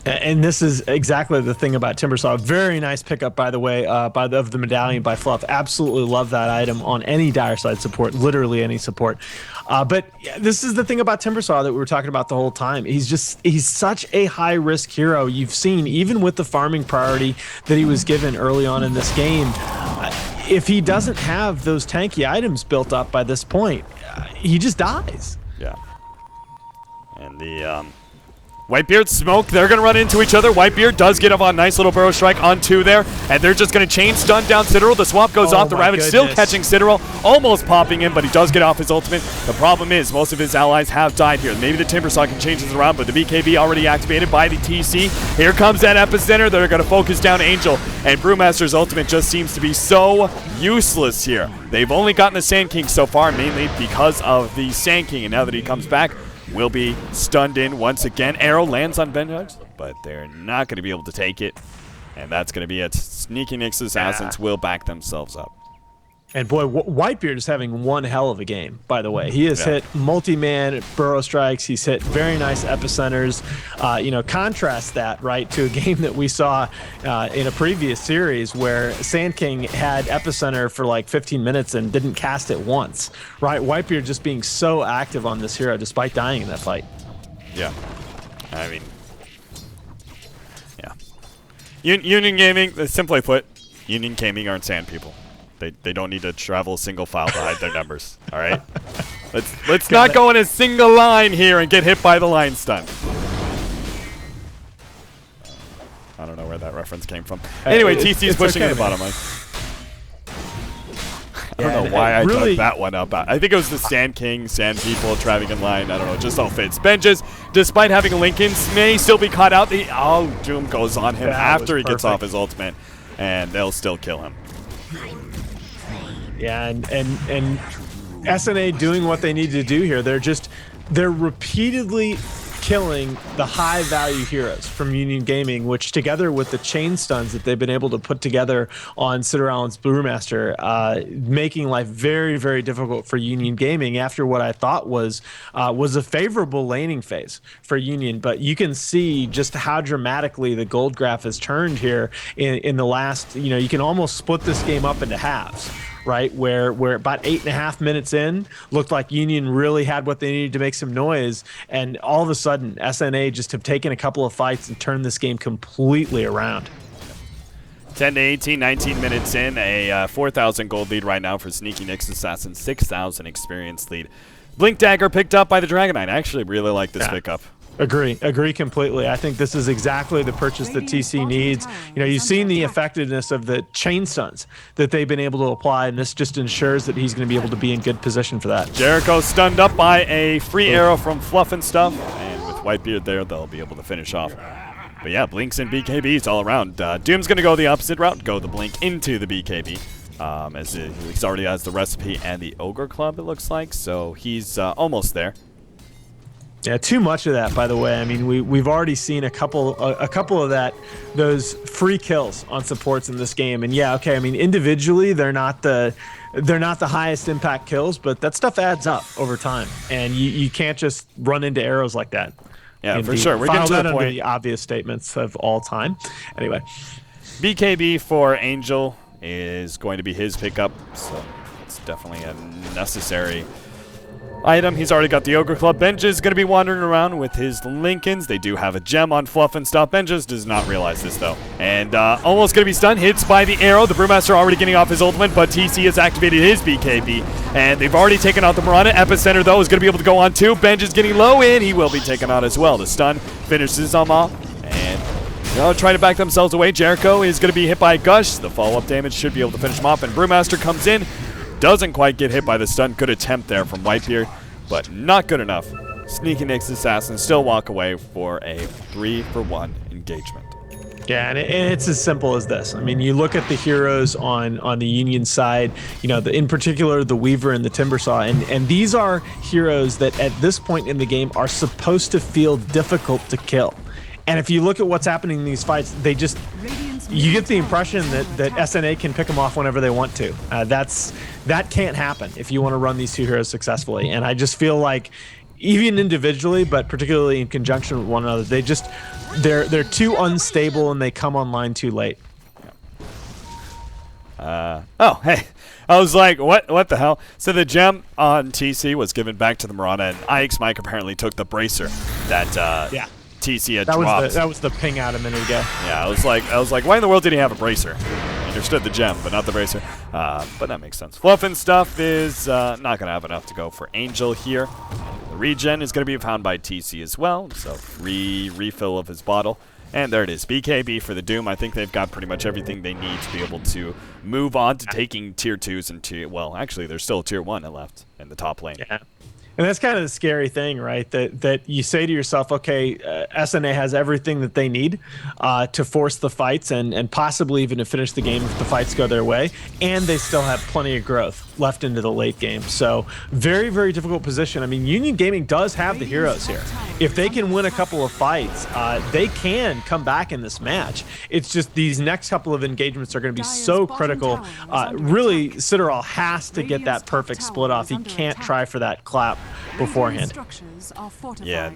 Speaker 2: And this is exactly the thing about Timbersaw. Very nice pickup, by the way, of the medallion by Fluff. Absolutely love that item on any dire side support, literally any support. But this is the thing about Timbersaw that we were talking about the whole time. He's such a high risk hero. You've seen, even with the farming priority that he was given early on in this game, if he doesn't have those tanky items built up by this point, he just dies.
Speaker 1: Yeah. And the Whitebeard smoke, they're going to run into each other. Whitebeard does get up on nice little burrow strike on 2 there, and they're just going to chain stun down Citadel. The swamp goes off. The Ravage still catching Citadel, almost popping him, but he does get off his ultimate. The problem is most of his allies have died here. Maybe the Timbersaw can change this around, but the BKB already activated by the TC. Here comes that epicenter. They're going to focus down Angel, and Brewmaster's ultimate just seems to be so useless here. They've only gotten the Sand King so far, mainly because of the Sand King, and now that he comes back, will be stunned in once again. Arrow lands on Benjax, but they're not going to be able to take it. And that's going to be it. Sneaky Nyx Assassins will back themselves up.
Speaker 2: And boy, Whitebeard is having one hell of a game, by the way. He has hit multi-man burrow strikes. He's hit very nice epicenters. Contrast that, right, to a game that we saw in a previous series where Sand King had epicenter for like 15 minutes and didn't cast it once, right? Whitebeard just being so active on this hero despite dying in that fight.
Speaker 1: Yeah. I mean, yeah. Union Gaming, simply put, Union Gaming aren't sand people. They don't need to travel a single file to hide their numbers. All right, let's not go in a single line here and get hit by the line stun. I don't know where that reference came from. Anyway, TC's pushing in the bottom lane. I don't know why I took that one up. I think it was the Sand King, Sand People, traveling in line. I don't know, just all fits. Benjes, despite having a Lincolns, may still be caught out. Doom goes on him after he gets off his ultimate, and they'll still kill him.
Speaker 2: Yeah, and SNA doing what they need to do here. They're repeatedly killing the high value heroes from Union Gaming, which together with the chain stuns that they've been able to put together on Citadel's Brewmaster, making life very, very difficult for Union Gaming after what I thought was a favorable laning phase for Union. But you can see just how dramatically the gold graph has turned here in the last, you can almost split this game up into halves. Right, where about 8.5 minutes in, looked like Union really had what they needed to make some noise, and all of a sudden, SNA just have taken a couple of fights and turned this game completely around.
Speaker 1: 10 to 18, 19 minutes in, a 4,000 gold lead right now for Sneaky Nyx Assassin, 6,000 experience lead. Blink Dagger picked up by the Dragon Knight. I actually really like this pickup.
Speaker 2: Agree completely. I think this is exactly the purchase that TC needs. You've seen the effectiveness of the chain stuns that they've been able to apply, and this just ensures that he's going to be able to be in good position for that.
Speaker 1: Jericho stunned up by a free arrow from Fluff and Stuff, and with Whitebeard there, they'll be able to finish off. But yeah, Blinks and BKBs all around. Doom's going to go the opposite route, go the Blink into the BKB. As he already has the recipe and the Ogre Club, it looks like, so he's almost there.
Speaker 2: Yeah, too much of that, by the way. I mean, we've already seen a couple of those free kills on supports in this game, and yeah, okay. I mean, individually, they're not the highest impact kills, but that stuff adds up over time, and you can't just run into arrows like that.
Speaker 1: Yeah, for sure. We're getting to the point.
Speaker 2: The obvious statements of all time. Anyway,
Speaker 1: BKB for Angel is going to be his pickup, so it's definitely a necessary item. He's already got the Ogre Club. Benj is going to be wandering around with his Lincolns. They do have a gem on Fluff and Stuff. Benj does not realize this, though. And almost going to be stunned. Hits by the arrow. The Brewmaster already getting off his ultimate, but TC has activated his BKB. And they've already taken out the Mirana. Epicenter, though, is going to be able to go on, too. Benj is getting low in. He will be taken out as well. The stun finishes him off. And trying to back themselves away. Jericho is going to be hit by a Gush. The follow-up damage should be able to finish him off. And Brewmaster comes in. Doesn't quite get hit by the stun. Good attempt there from Whitebeard, but not good enough. Sneaky Nyx Assassin still walk away for a 3-for-1 engagement.
Speaker 2: Yeah, and it's as simple as this. I mean, you look at the heroes on the Union side, in particular the Weaver and the Timbersaw, and these are heroes that at this point in the game are supposed to feel difficult to kill. And if you look at what's happening in these fights, they just you get the impression that SNA can pick them off whenever they want to. That can't happen if you want to run these two heroes successfully. And I just feel like, even individually, but particularly in conjunction with one another, they're too unstable and they come online too late.
Speaker 1: Oh, hey. I was like, what the hell? So the gem on TC was given back to the Mirana, and IX Mike apparently took the bracer that TC had dropped.
Speaker 2: That was the ping out a minute ago.
Speaker 1: Yeah, I was like, why in the world did he have a bracer? He understood the gem, but not the bracer. But that makes sense. Fluff and Stuff is not going to have enough to go for Angel here. The regen is going to be found by TC as well, so free refill of his bottle. And there it is, BKB for the Doom. I think they've got pretty much everything they need to be able to move on to taking tier 2s and well, actually, there's still tier 1 left in the top lane.
Speaker 2: Yeah. And that's kind of the scary thing, right? That you say to yourself, okay, SNA has everything that they need to force the fights and possibly even to finish the game if the fights go their way. And they still have plenty of growth left into the late game. So very, very difficult position. I mean, Union Gaming does have the heroes here. If they can win a couple of fights, they can come back in this match. It's just these next couple of engagements are going to be so critical. Really, Citadel has to get that perfect split off. He can't try for that clap beforehand.
Speaker 1: Yeah,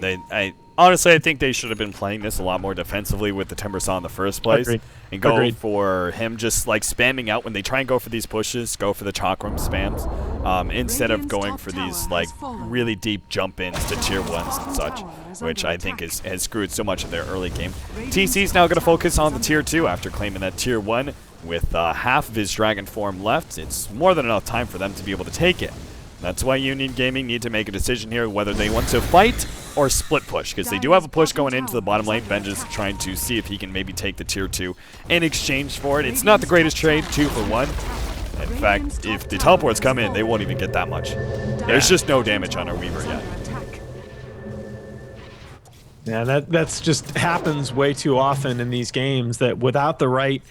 Speaker 1: I think they should have been playing this a lot more defensively with the Timbersaw in the first place.
Speaker 2: Agreed.
Speaker 1: And go for him just like spamming out when they try and go for these pushes, go for the chakram spams, instead of going for these like really deep jump ins to tier 1s and such, which I think has screwed so much of their early game. TC's now going to focus on the tier 2 after claiming that tier 1 with half of his dragon form left. It's more than enough time for them to be able to take it. That's why Union Gaming need to make a decision here whether they want to fight or split push, because they do have a push going into the bottom lane. Ben just trying to see if he can maybe take the tier 2 in exchange for it. It's not the greatest trade, 2 for 1. In fact, if the teleports come in, they won't even get that much. There's just no damage on our Weaver yet.
Speaker 2: Yeah, that's just happens way too often in these games, that without the right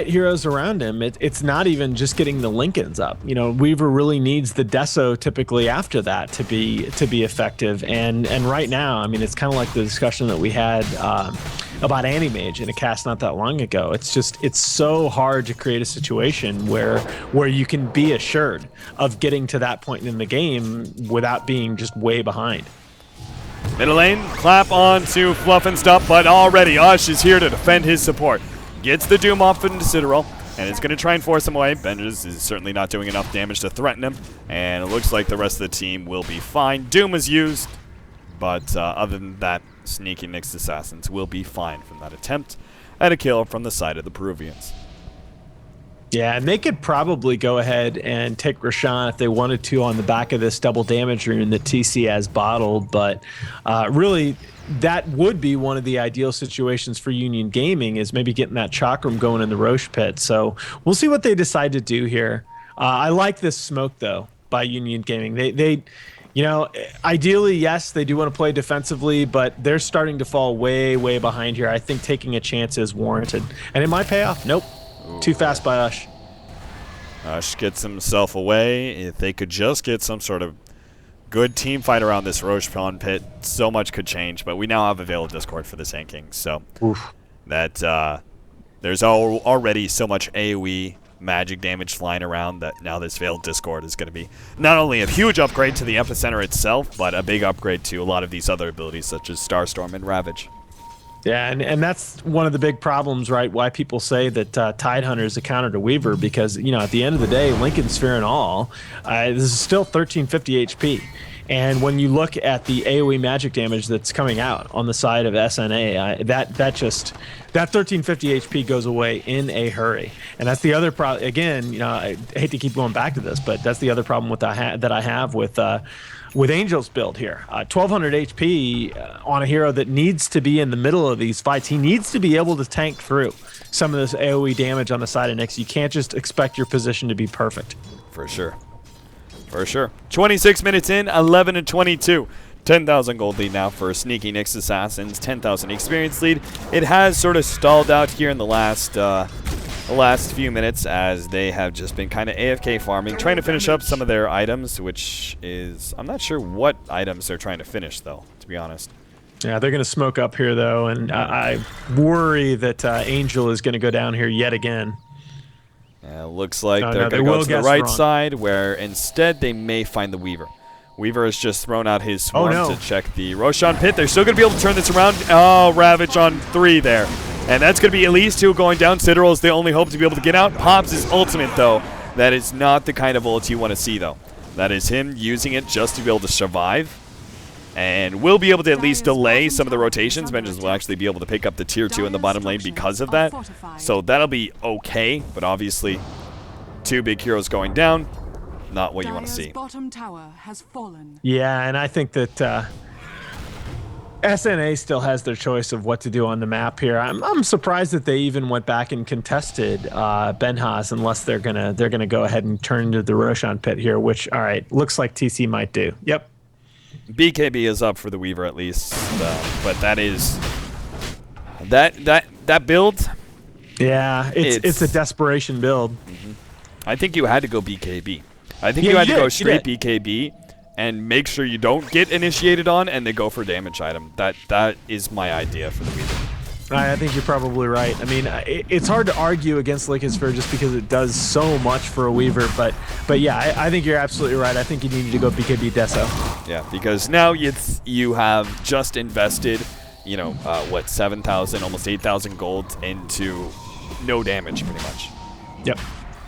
Speaker 2: heroes around him, it's not even just getting the Lincolns up. You know, Weaver really needs the Deso typically after that to be effective. And right now, I mean, it's kind of like the discussion that we had about Anti-Mage in a cast not that long ago. It's so hard to create a situation where you can be assured of getting to that point in the game without being just way behind.
Speaker 1: Middle lane, clap on to Fluff and Stuff, but already Ush is here to defend his support. Gets the Doom off into Citadel, and it's going to try and force him away. Benjes is certainly not doing enough damage to threaten him, and it looks like the rest of the team will be fine. Doom is used, but other than that, Sneaky Nyx Assassins will be fine from that attempt at a kill from the side of the Peruvians.
Speaker 2: Yeah, and they could probably go ahead and take Roshan if they wanted to on the back of this double damage rune that TC has bottled, but really that would be one of the ideal situations for Union Gaming, is maybe getting that chakram going in the Roche pit. So we'll see what they decide to do here. I like this smoke though by Union Gaming. They you know, ideally, yes, they do want to play defensively, but they're starting to fall way, way behind here. I think taking a chance is warranted, and it might pay off. Nope. Too fast by Ush.
Speaker 1: Ush gets himself away. If they could just get some sort of good team fight around this Roche Pawn pit, so much could change. But we now have a Veil of Discord for this Hanking, so that there's already so much AoE magic damage flying around that now this Veil of Discord is going to be not only a huge upgrade to the Epicenter itself, but a big upgrade to a lot of these other abilities such as Starstorm and Ravage.
Speaker 2: Yeah, and that's one of the big problems, right? Why people say that Tidehunter is a counter to Weaver, because, you know, at the end of the day, Lincoln Sphere and all, this is still 1350 HP. And when you look at the AoE magic damage that's coming out on the side of SNA, that 1350 HP goes away in a hurry. And that's the other problem. Again, you know, I hate to keep going back to this, but that's the other problem with that I have with Angel's build here. 1200 HP on a hero that needs to be in the middle of these fights. He needs to be able to tank through some of this AoE damage on the side of Nyx. You can't just expect your position to be perfect.
Speaker 1: For sure. For sure. 26 minutes in, 11 and 22. 10,000 gold lead now for Sneaky Nyx Assassins, 10,000 experience lead. It has sort of stalled out here in the last few minutes, as they have just been kind of AFK farming, trying to finish up some of their items, which is, I'm not sure what items they're trying to finish though, to be honest.
Speaker 2: Yeah, they're going to smoke up here, though, and I worry that Angel is going to go down here yet again.
Speaker 1: Looks like they're going to go to the right side, where instead they may find the Weaver. Weaver has just thrown out his swarm to check the Roshan pit. They're still going to be able to turn this around. Oh, Ravage on 3 there. And that's going to be at least 2 going down. Citadel is the only hope to be able to get out. Pops his ultimate, though. That is not the kind of ult you want to see, though. That is him using it just to be able to survive. And we'll be able to at least delay some of the rotations. Vengeance will actually be able to pick up the tier 2 in the bottom lane because of that. So that'll be okay, but obviously 2 big heroes going down, not what you want to see.
Speaker 2: Yeah, and I think that SNA still has their choice of what to do on the map here. I'm surprised that they even went back and contested Benhaz, unless they're gonna go ahead and turn to the Roshan pit here, which, all right, looks like TC might do. Yep.
Speaker 1: BKB is up for the Weaver at least, but that is that build.
Speaker 2: Yeah, it's a desperation build.
Speaker 1: I think you had to go BKB. I think you had to go straight BKB and make sure you don't get initiated on, and they go for damage item. That is my idea for the Weaver.
Speaker 2: I think you're probably right. I mean, it's hard to argue against Lincoln Sphere just because it does so much for a Weaver, but yeah, I think you're absolutely right. I think you needed to go BKB Deso.
Speaker 1: Yeah, because now you have just invested, you know, what, 7,000, almost 8,000 gold into no damage, pretty much.
Speaker 2: Yep.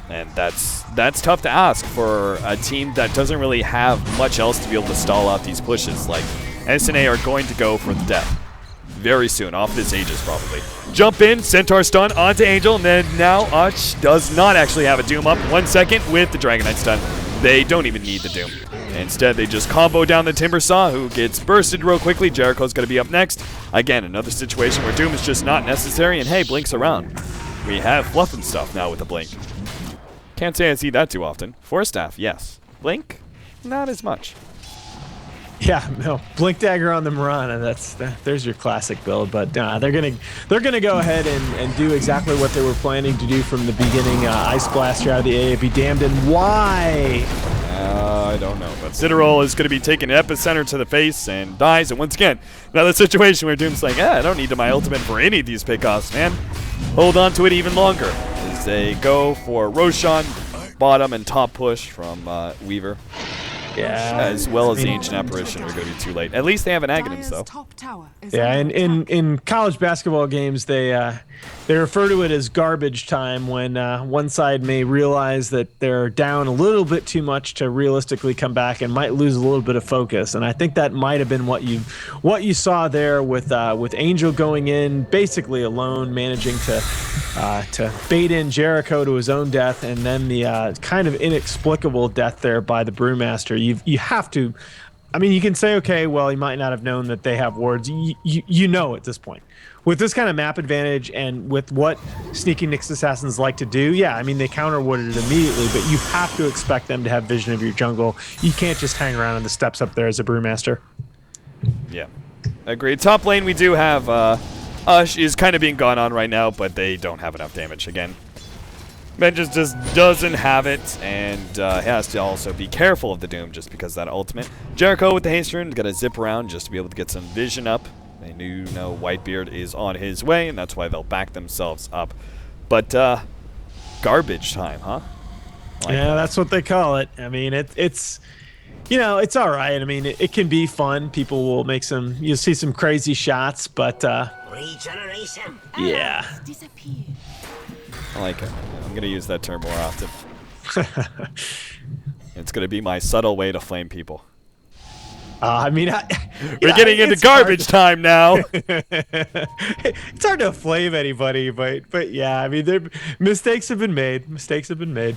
Speaker 1: And that's tough to ask for a team that doesn't really have much else to be able to stall out these pushes. Like, SNA are going to go for the death very soon, off this Aegis probably. Jump in, Centaur stun onto Angel, and then now Uch does not actually have a Doom up. 1 second with the Dragon Knight stun. They don't even need the Doom. Instead, they just combo down the Timbersaw, who gets bursted real quickly. Jericho's going to be up next. Again, another situation where Doom is just not necessary, and hey, Blink's around. We have fluff and stuff now with the Blink. Can't say I see that too often. Force Staff, yes. Blink, not as much.
Speaker 2: Yeah, no, Blink Dagger on the Mirana. There's your classic build. But they're gonna go ahead and do exactly what they were planning to do from the beginning. Ice Blaster out of the A. Be damned, and why?
Speaker 1: I don't know. But Citadel is going to be taking Epicenter to the face and dies. And once again, another situation where Doom's like, I don't need my ultimate for any of these pickoffs, man. Hold on to it even longer as they go for Roshan, bottom and top push from Weaver.
Speaker 2: Yeah,
Speaker 1: as well as the Ancient Apparition are going to be too late. At least they have an Aghanims, though.
Speaker 2: Yeah, and in college basketball games, they refer to it as garbage time when one side may realize that they're down a little bit too much to realistically come back and might lose a little bit of focus. And I think that might have been what you saw there with Angel going in basically alone, managing to bait in Jericho to his own death, and then the kind of inexplicable death there by the Brewmaster. You have to, I mean, you can say, okay, well, he might not have known that they have wards. You know at this point. With this kind of map advantage and with what Sneaky Nyx Assassins like to do, yeah, I mean, they counter-warded it immediately, but you have to expect them to have vision of your jungle. You can't just hang around in the steps up there as a Brewmaster.
Speaker 1: Yeah, agreed. Top lane, we do have Ush is kind of being gone on right now, but they don't have enough damage again. Vengeance just doesn't have it, and has to also be careful of the Doom just because of that ultimate. Jericho with the haste rune, got to zip around just to be able to get some vision up. They do know Whitebeard is on his way, and that's why they'll back themselves up. But garbage time, huh?
Speaker 2: Yeah, that's what they call it. I mean, it's you know, it's all right. I mean, it can be fun. People will make you'll see some crazy shots, but regeneration. Yeah.
Speaker 1: I like it. I'm going to use that term more often. It's going to be my subtle way to flame people.
Speaker 2: I mean,
Speaker 1: we're getting into garbage time now.
Speaker 2: It's hard to flame anybody, but yeah, I mean, mistakes have been made. Mistakes have been made.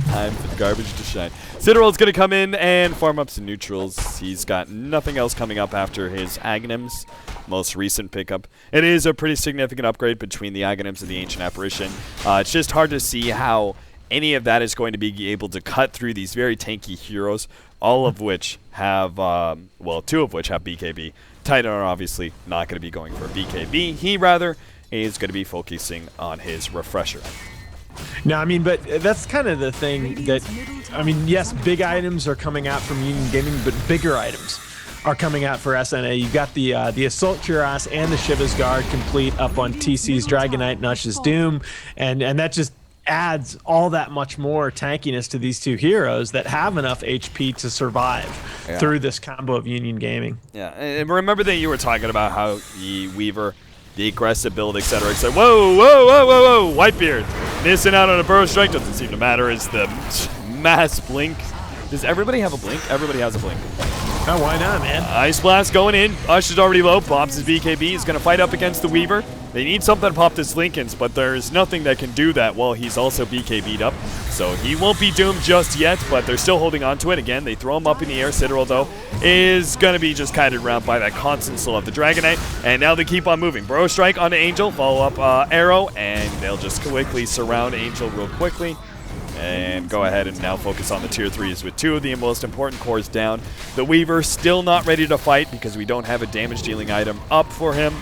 Speaker 1: Time for the garbage to shine. Citadel's going to come in and farm up some neutrals. He's got nothing else coming up after his Aghanims, most recent pickup. It is a pretty significant upgrade between the Aghanims and the Ancient Apparition. It's just hard to see how any of that is going to be able to cut through these very tanky heroes, all of which have, well, 2 of which have BKB. Titan are obviously not going to be going for BKB. He rather is going to be focusing on his Refresher.
Speaker 2: No, I mean, but that's kind of the thing that, I mean, yes, big items are coming out from Union Gaming, but bigger items are coming out for SNA. You've got the Assault Cuirass and the Shiva's Guard complete up on TC's Dragonite and Ush's Doom, and that just adds all that much more tankiness to these two heroes that have enough HP to survive through this combo of Union Gaming.
Speaker 1: Yeah, and remember that you were talking about how the Weaver, the aggressive build, etc. Whoa, whoa, whoa, whoa, whoa! Whitebeard missing out on a burrow strike. Doesn't seem to matter as the mass blink. Does everybody have a blink? Everybody has a blink.
Speaker 2: Oh, why not, man?
Speaker 1: Ice Blast going in. Ush is already low. Pops his BKB. He's going to fight up against the Weaver. They need something to pop this Lincolns, but there's nothing that can do that while he's also BKB'd up. So he won't be doomed just yet, but they're still holding on to it. Again, they throw him up in the air. Citadel, though, is going to be just kited around by that constant slow of the Dragonite. And now they keep on moving. Burrow Strike onto Angel. Follow up Arrow, and they'll just quickly surround Angel real quickly. And go ahead and now focus on the tier 3s with 2 of the most important cores down. The Weaver still not ready to fight because we don't have a damage dealing item up for him.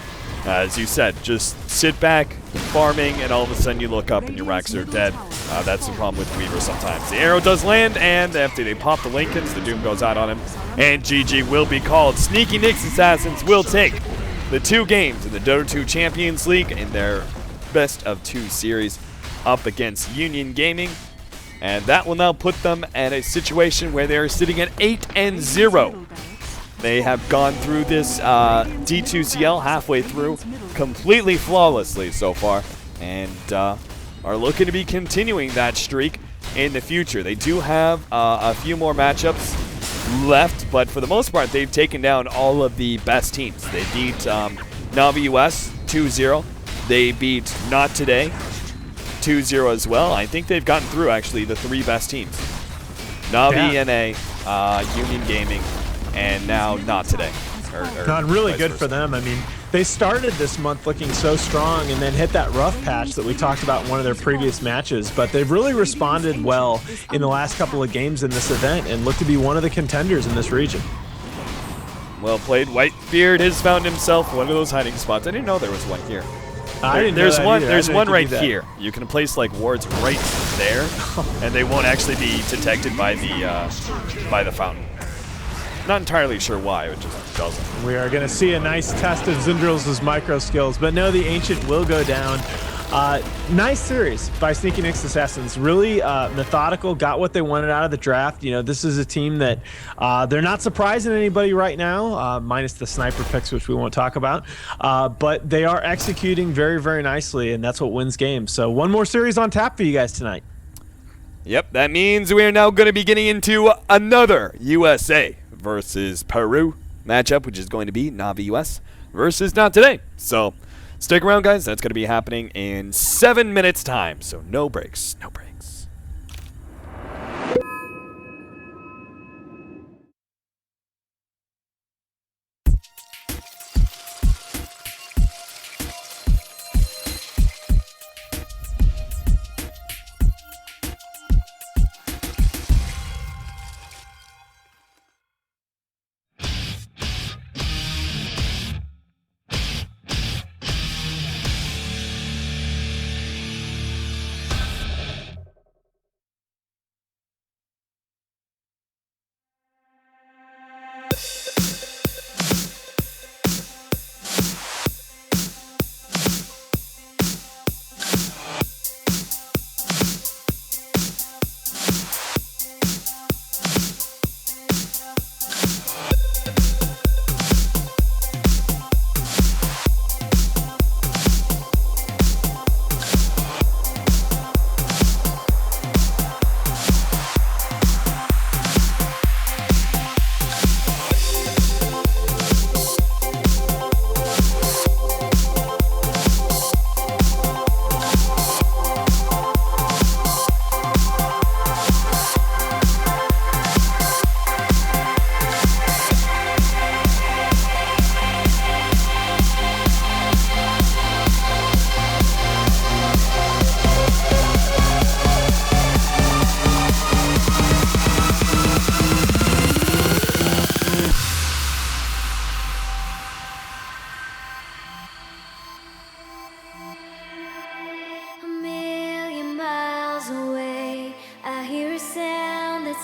Speaker 1: As you said, just sit back, farming, and all of a sudden you look up and your racks are dead. That's the problem with Weaver sometimes. The arrow does land, and after they pop the Lincolns, the Doom goes out on him, and GG will be called. Sneaky Nyx Assassins will take the 2 games in the Dota 2 Champions League in their best of 2 series up against Union Gaming. And that will now put them at a situation where they're sitting at 8-0. They have gone through this D2CL halfway through completely flawlessly so far, and are looking to be continuing that streak in the future. They do have a few more matchups left, but for the most part, they've taken down all of the best teams. They beat Navi US 2-0. They beat Not Today 2-0 as well. I think they've gotten through, actually, the 3 best teams. Navi, NA, Union Gaming, and now Not Today.
Speaker 2: Not really good for them. I mean, they started this month looking so strong and then hit that rough patch that we talked about in one of their previous matches, but they've really responded well in the last couple of games in this event and look to be one of the contenders in this region.
Speaker 1: Well played. Whitebeard has found himself one of those hiding spots. I didn't know there was one here. There's one right here. You can place like wards right there, and they won't actually be detected by the fountain. Not entirely sure why, it just doesn't.
Speaker 2: We are going to see a nice test of Zindril's micro skills, but no, the Ancient will go down. Nice series by Sneaky Nyx Assassins. Really methodical, got what they wanted out of the draft. You know, this is a team that they're not surprising anybody right now, minus the sniper picks, which we won't talk about. But they are executing very, very nicely, and that's what wins games. So one more series on tap for you guys tonight.
Speaker 1: Yep, that means we are now going to be getting into another USA versus Peru matchup, which is going to be Navi US versus Not Today. So stick around, guys. That's going to be happening in 7 minutes time. So no breaks, no breaks.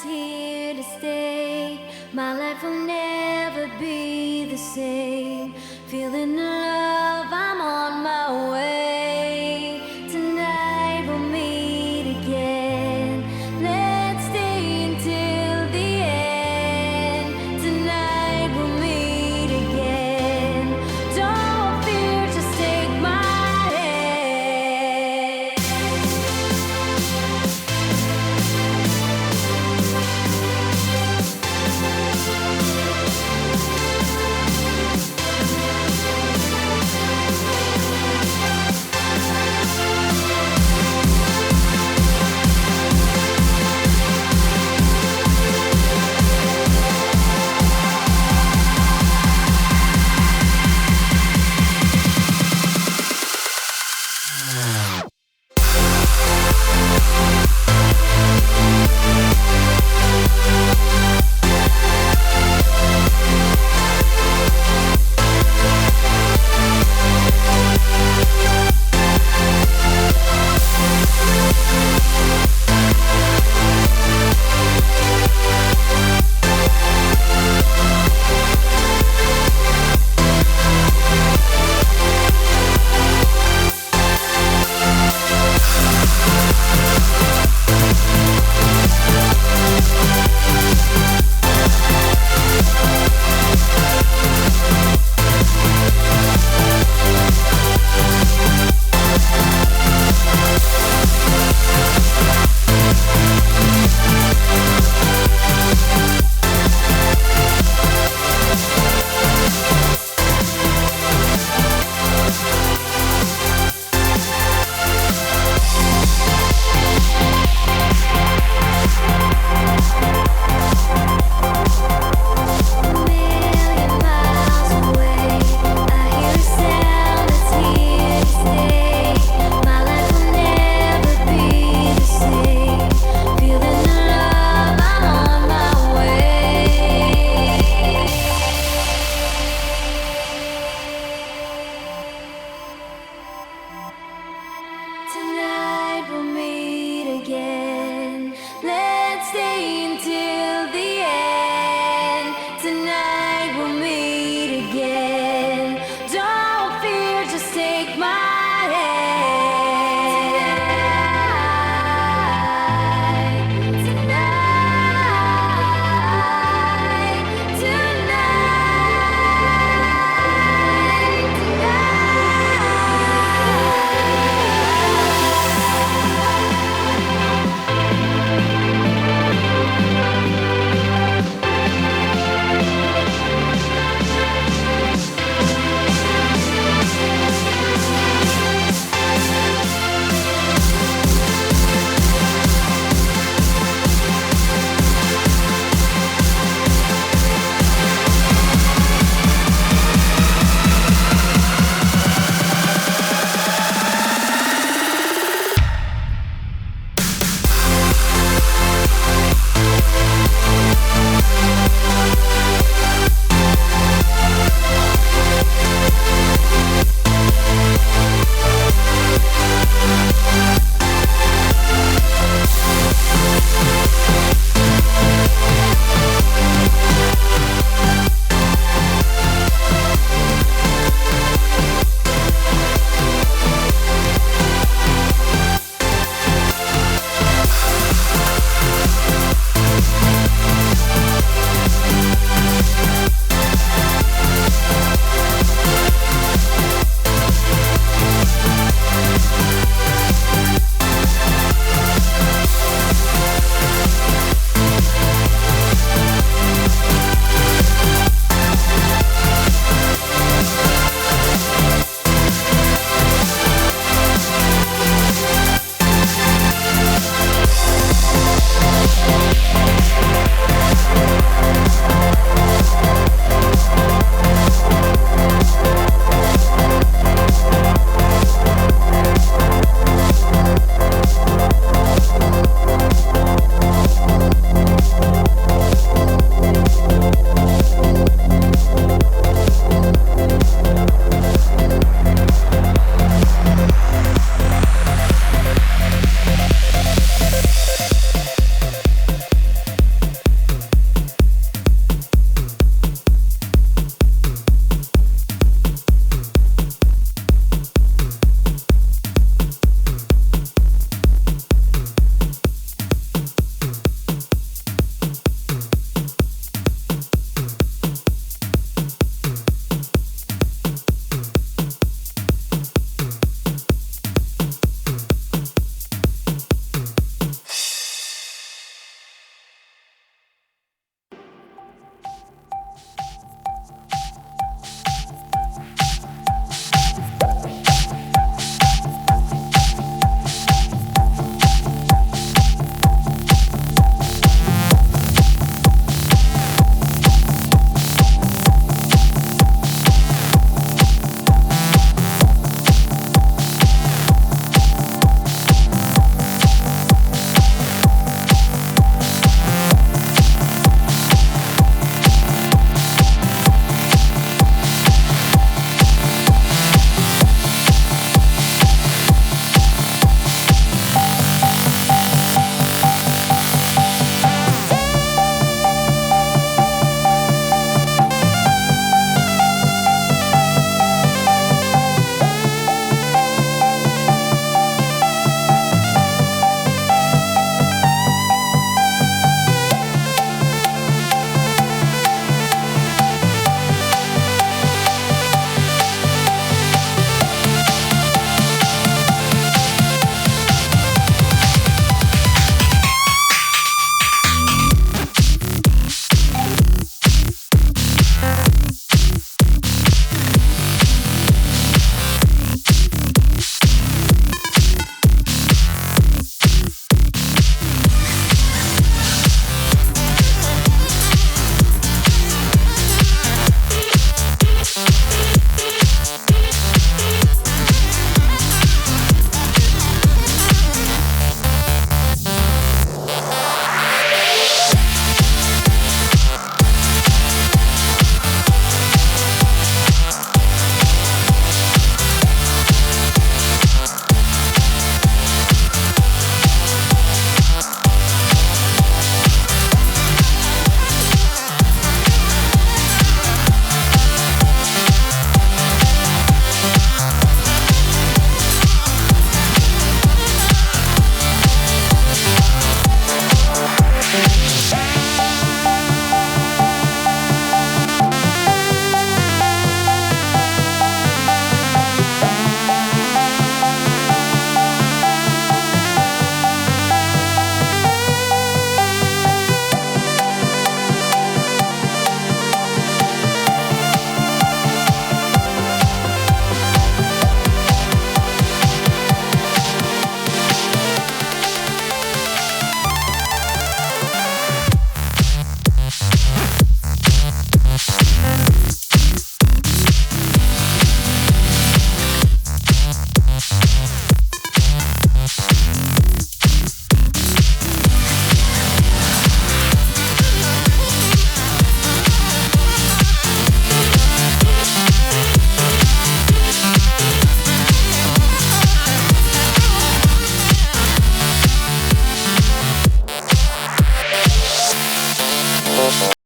Speaker 3: Here to stay. My life will never be the same. Feeling alive.